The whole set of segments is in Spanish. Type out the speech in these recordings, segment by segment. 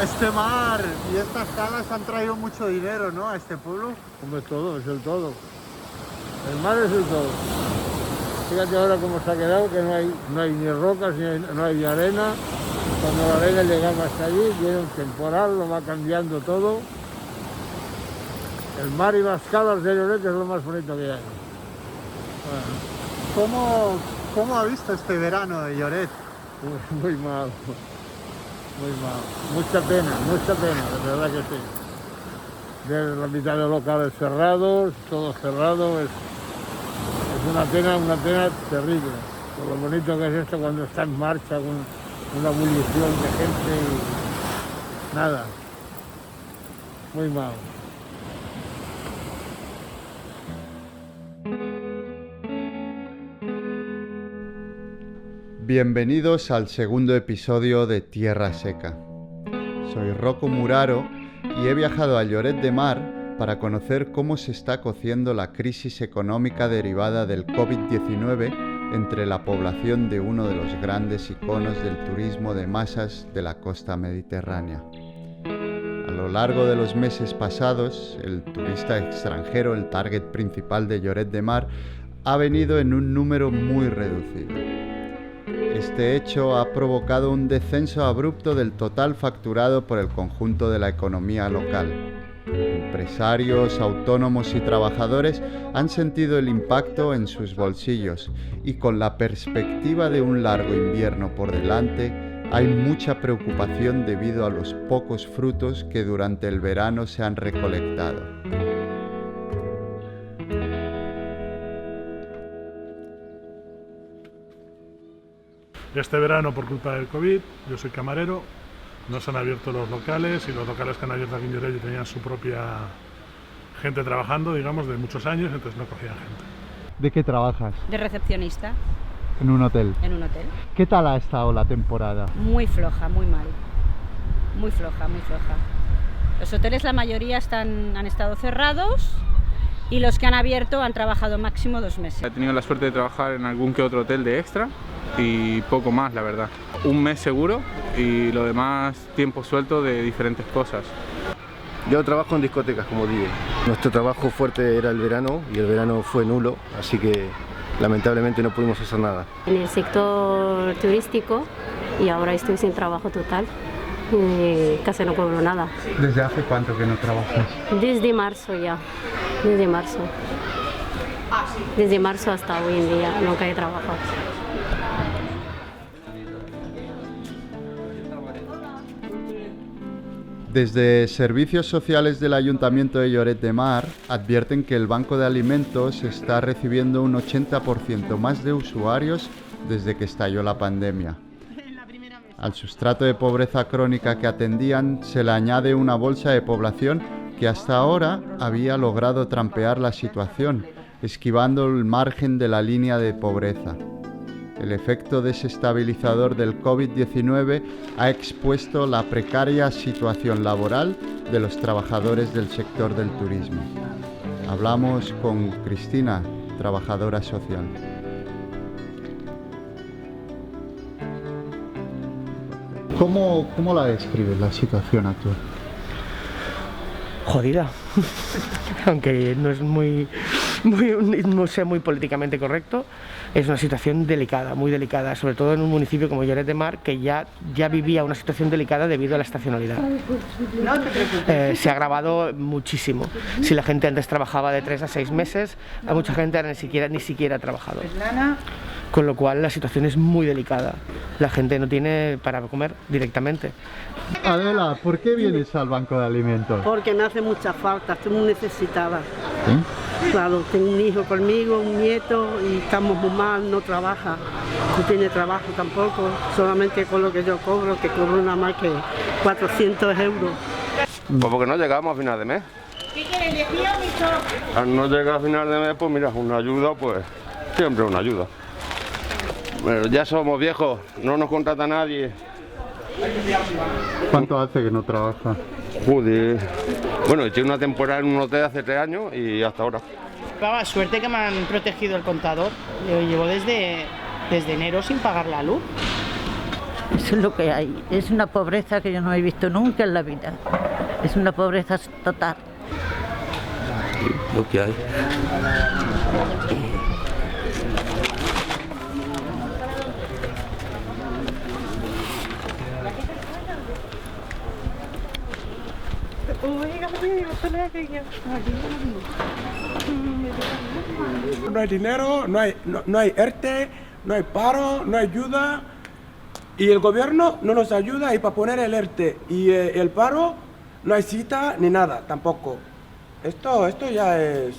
Este mar y estas calas han traído mucho dinero, ¿no? A este pueblo. Como es todo, es el todo. El mar es el todo. Fíjate ahora cómo se ha quedado, que no hay ni rocas, no hay arena. Cuando la arena llegamos hasta allí, viene un temporal, lo va cambiando todo. El mar y las calas de Lloret es lo más bonito que hay. Bueno. ¿Cómo ha visto este verano de Lloret? Muy mal, muy mal. Mucha pena, de verdad que sí. Ver la mitad de locales cerrados, todo cerrado, es una pena terrible. Por lo bonito que es esto cuando está en marcha, con una ebullición de gente y nada. Muy mal. Bienvenidos al segundo episodio de Tierra Seca. Soy Rocco Muraro y he viajado a Lloret de Mar para conocer cómo se está cociendo la crisis económica derivada del COVID-19 entre la población de uno de los grandes iconos del turismo de masas de la costa mediterránea. A lo largo de los meses pasados, el turista extranjero, el target principal de Lloret de Mar, ha venido en un número muy reducido. Este hecho ha provocado un descenso abrupto del total facturado por el conjunto de la economía local. Empresarios, autónomos y trabajadores han sentido el impacto en sus bolsillos y con la perspectiva de un largo invierno por delante, hay mucha preocupación debido a los pocos frutos que durante el verano se han recolectado. Este verano, por culpa del COVID, yo soy camarero, no se han abierto los locales y los locales que han abierto aquí en Lloret tenían su propia gente trabajando, digamos, de muchos años, entonces no cogían gente. ¿De qué trabajas? De recepcionista. En un hotel. En un hotel. ¿Qué tal ha estado la temporada? Muy floja, muy mal. Muy floja, muy floja. Los hoteles, la mayoría han estado cerrados y los que han abierto han trabajado máximo 2 meses. He tenido la suerte de trabajar en algún que otro hotel de extra y poco más, la verdad. 1 mes seguro y lo demás tiempo suelto de diferentes cosas. Yo trabajo en discotecas como DJ. Nuestro trabajo fuerte era el verano y el verano fue nulo, así que lamentablemente no pudimos hacer nada. En el sector turístico y ahora estoy sin trabajo total, casi no cobro nada. ¿Desde hace cuánto que no trabajas? Desde marzo ya, desde marzo. Desde marzo hasta hoy en día nunca he trabajado. Desde Servicios Sociales del Ayuntamiento de Lloret de Mar advierten que el Banco de Alimentos está recibiendo un 80% más de usuarios desde que estalló la pandemia. Al sustrato de pobreza crónica que atendían se le añade una bolsa de población que hasta ahora había logrado trampear la situación, esquivando el margen de la línea de pobreza. El efecto desestabilizador del COVID-19 ha expuesto la precaria situación laboral de los trabajadores del sector del turismo. Hablamos con Cristina, trabajadora social. ¿Cómo la describes la situación actual? Jodida, aunque no es no sea muy políticamente correcto, es una situación delicada, muy delicada, sobre todo en un municipio como Lloret de Mar, que ya vivía una situación delicada debido a la estacionalidad. Se ha agravado muchísimo. Si la gente antes trabajaba de 3 a 6 meses, a mucha gente ahora ni siquiera ha trabajado. Con lo cual la situación es muy delicada. La gente no tiene para comer directamente. Adela, ¿por qué vienes al Banco de Alimentos? Porque me hace mucha falta, estoy muy necesitada. ¿Sí? Claro, tengo un hijo conmigo, un nieto y estamos muy mal, no trabaja, no tiene trabajo tampoco, solamente con lo que yo cobro, que cobro nada más que 400 euros. Pues porque no llegamos a final de mes. ¿Qué quieres decir, Víctor? Al no llegar a final de mes, pues mira, una ayuda, pues siempre una ayuda. Pero ya somos viejos, no nos contrata nadie. ¿Cuánto hace que no trabaja? Joder. Bueno, eché una temporada en un hotel hace 3 años y hasta ahora. Vamos, suerte que me han protegido el contador. Yo llevo desde enero sin pagar la luz. Eso es lo que hay. Es una pobreza que yo no he visto nunca en la vida. Es una pobreza total. Lo que hay. No hay dinero, no hay ERTE, no hay paro, no hay ayuda. Y el gobierno no nos ayuda y para poner el ERTE y el paro no hay cita ni nada tampoco. Esto ya es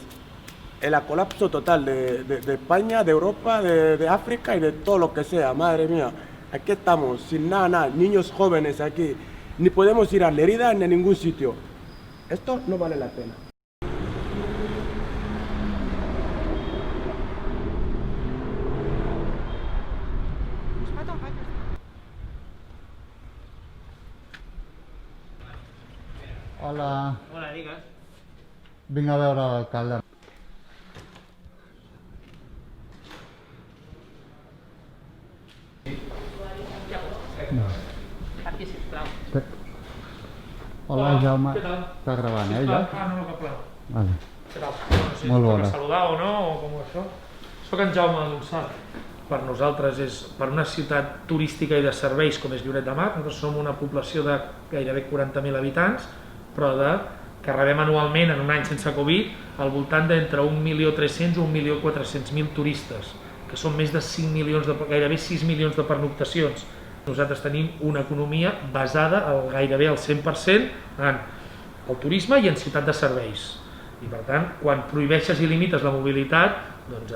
el colapso total de España, de Europa, de África y de todo lo que sea. Madre mía, aquí estamos sin nada, niños jóvenes aquí. Ni podemos ir a Lerida ni a ningún sitio. Esto no vale la pena. Hola. Hola, digues. Vinc a veure l'alcalde. Aquí, sisplau. Hola, Jaume. Què tal? Està gravant, ja? No, cap problema. Vale. Què tal? No sé si Molt es pot bona. saludar o no, o com això. Soc en Jaume Donsat. Per nosaltres és, per una ciutat turística i de serveis com és Lloret de Mar, nosaltres som una població de gairebé 40.000 habitants, però que rebem anualment en un any sense Covid al voltant d'entre 1.300.000 i 1.400.000 turistes, que són més de 5 milions, gairebé 6 milions de pernoctacions. Nosaltres tenim una economia basada gairebé al 100% en el turisme i en ciutat de serveis. I per tant, quan prohibeixes i limites la mobilitat, doncs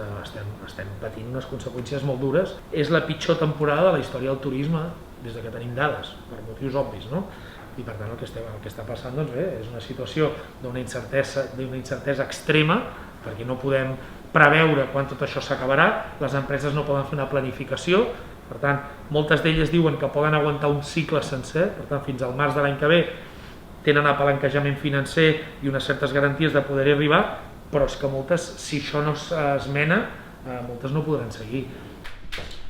estem patint unes conseqüències molt dures. És la pitjor temporada de la història del turisme des que tenim dades, per motius obvis, no? I per tant el que està passant doncs bé, és una situació d'una incertesa extrema, perquè no podem preveure quan tot això s'acabarà, les empreses no poden fer una planificació, per tant, moltes d'elles diuen que poden aguantar un cicle sencer, per tant, fins al març de l'any que ve tenen apalancejament financer i unes certes garanties de poder-hi arribar, però és que moltes, si això no s'esmena, moltes no podran seguir.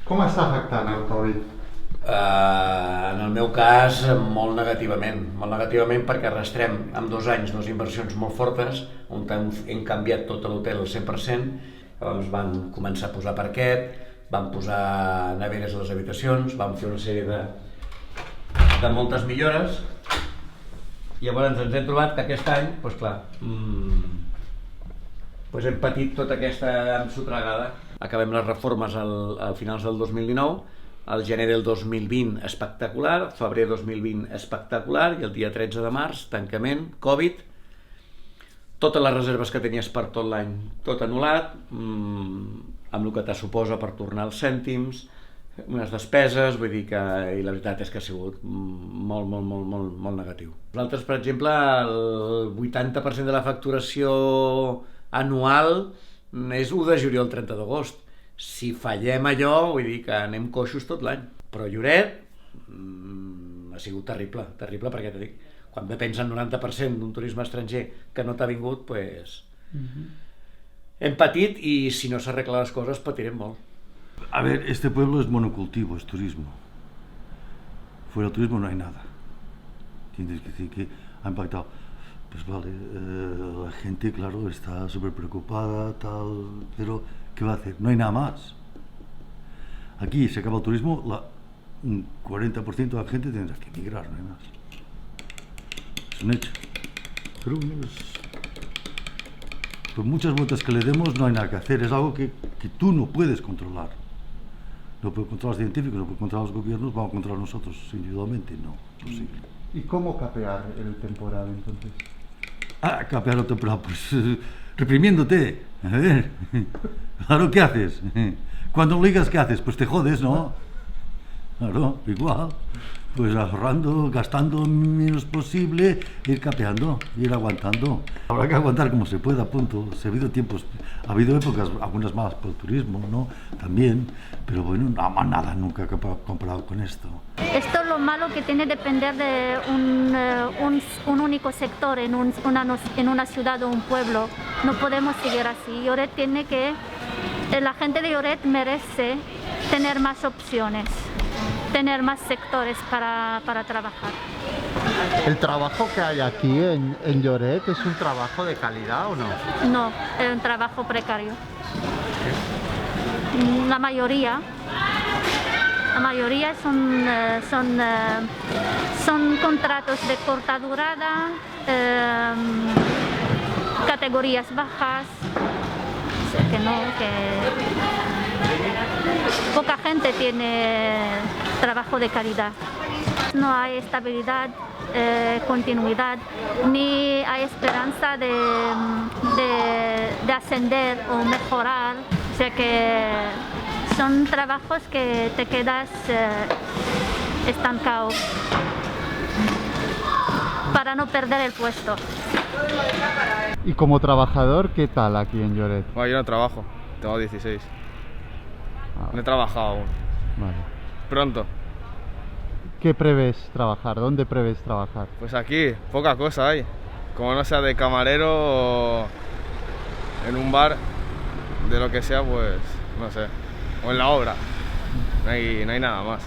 Com està afectant el Covid? En el meu cas, molt negativament perquè arrastrem en 2 anys 2 inversions molt fortes, on hem canviat tot l'hotel al 100%, llavors vam començar a posar parquet, vam posar neveres a les habitacions, vam fer una sèrie de moltes millores, i llavors ens hem trobat que aquest any, doncs clar, hem patit tota aquesta ensotregada. Acabem les reformes a finals del 2019, el gener del 2020 espectacular, febrer 2020 espectacular, i el dia 13 de març, tancament, Covid, totes les reserves que tenies per tot l'any, tot anul·lat, amb el que te suposa per tornar els cèntims, unes despeses, vull dir que i la veritat és que ha sigut molt negatiu. Nosaltres, per exemple, el 80% de la facturació anual és 1 de juliol al 30 d'agost. Si fallem allò, vull dir que anem coixos tot l'any. Però Lloret ha sigut terrible perquè t'ho dic, quan depens el 90% d'un turisme estranger que no t'ha vingut, doncs hem patit i si no s'arreglen les coses patirem molt. A ver, este pueblo es monocultivo, es turismo. Fuera del turismo no hay nada. Tienes que decir que ha impactado. Pues vale, la gente, claro, está súper preocupada, tal, pero ¿qué va a hacer? No hay nada más. Aquí se acaba el turismo, un 40% de la gente tendrá que emigrar, no hay más. Es un hecho. Pero por muchas vueltas que le demos no hay nada que hacer, es algo que tú no puedes controlar. No puede controlar los científicos, no puede controlar los gobiernos, vamos a controlar nosotros individualmente, no es posible. ¿Y cómo capear el temporal entonces? Capear el temporal, pues reprimiéndote. A ver, claro, ¿qué haces? Cuando lo digas, ¿qué haces? Pues te jodes, ¿no? Claro, igual. Pues ahorrando, gastando lo menos posible, ir capeando, ir aguantando. Habrá que aguantar como se pueda, punto. Ha habido tiempos, ha habido épocas, algunas malas por el turismo, ¿no? También, pero bueno, nada nunca comparado con esto. Esto es lo malo que tiene depender de un único sector en una ciudad o un pueblo. No podemos seguir así. Lloret tiene que, la gente de Lloret merece tener más opciones. tener más sectores para trabajar. ¿El trabajo que hay aquí en Lloret es un trabajo de calidad o no? No, es un trabajo precario. La mayoría son contratos de corta durada, categorías bajas, o sea, que poca gente tiene trabajo de calidad. No hay estabilidad, continuidad, ni hay esperanza de ascender o mejorar, o sea que son trabajos que te quedas estancado para no perder el puesto. Y como trabajador, ¿qué tal aquí en Lloret? Bueno, yo no trabajo, tengo 16. No he trabajado aún. Vale. Pronto. ¿Qué prevés trabajar? ¿Dónde prevés trabajar? Pues aquí, poca cosa hay. Como no sea de camarero o en un bar, de lo que sea, pues no sé. O en la obra. No hay nada más.